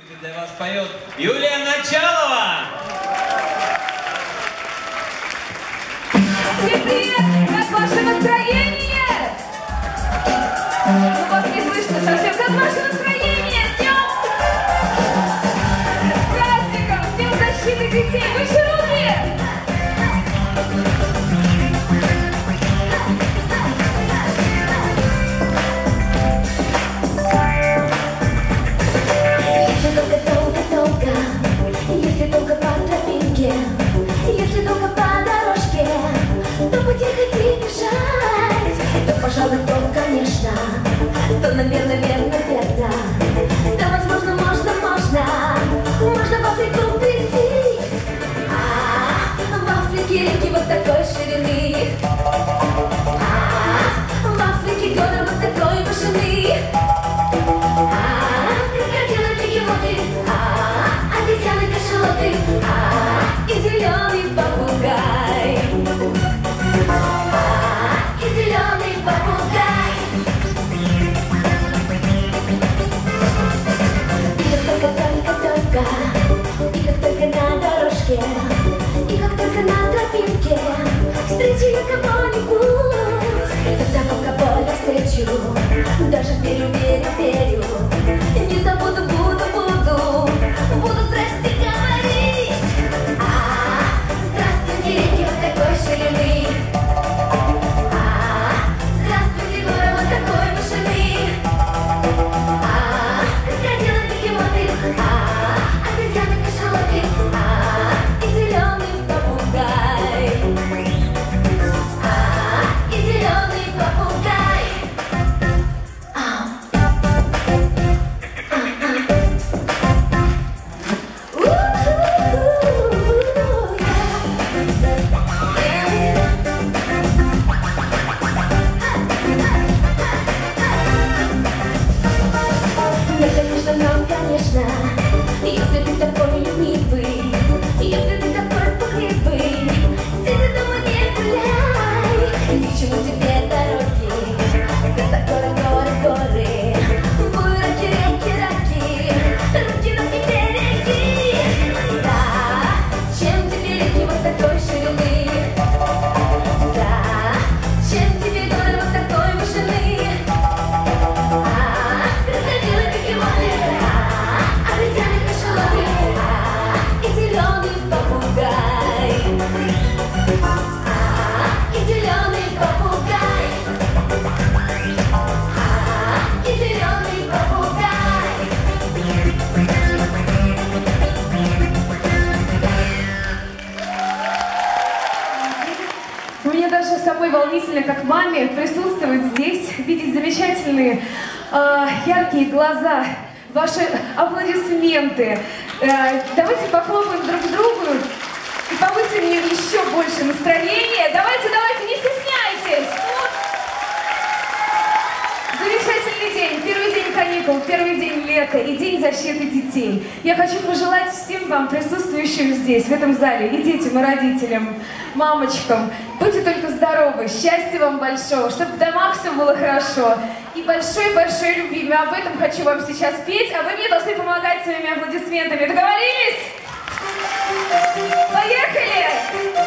Для вас поет Юлия Началова. Всем привет! Как ваше настроение? Ну, вас не слышно совсем. Как ваше настроение? С днем! С праздником! С днем защиты детей! Выше руки! Если долго по тропинке, если долго по дорожке, то пути хоти бежать, то, пожалуй, то, конечно, то, наверное, верно, да, возможно, можно в Африку прийти, в Африке реки вот такой ширины, в Африке горы вот такой вышины, крокодилы, бегемоты, обезьяны, кашалоты, и зеленый попугай, и зеленый попугай. И как только на дорожке, и как только на тропинке встречу я кого-нибудь, тогда пока поле встречу, даже верю, не забуду, буду здрасте говорить. Здравствуйте, реки вот такой ширины, здравствуйте, горы вот такой вышины, крокодилы, бегемоты, обезьяны, кашалоты, и зеленый попугай, и зеленый попугай. Конечно, если ты такой ленивый, если ты такой пугливый, сиди дома, не гуляй, ни к чему тебе дороги, высоко горы, бураки, реки, руки, береги. Зачем тебе реки вот такой ширины? Зачем тебе горы вот такой вышины? Крокодилы, бегемоты, обезьяны, кашалоты, и зеленый попугай, и зеленый попугай, и зеленый попугай. Мне даже самой волнительно, как маме, присутствовать здесь, видеть замечательные, яркие глаза, ваши аплодисменты. Давайте похлопаем друг другу и повысим мне еще больше настроения. Давайте, не стесняйтесь. Замечательный день, первый день каникул, первый день лета и день защиты детей. Я хочу пожелать всем вам, присутствующим здесь, в этом зале, и детям, и родителям, мамочкам, будьте только здоровы, счастья вам большого, чтобы в домах все было хорошо, и большой-большой любви. Об этом хочу вам сейчас петь, а вы мне должны помогать своими аплодисментами. Договорились? Поехали!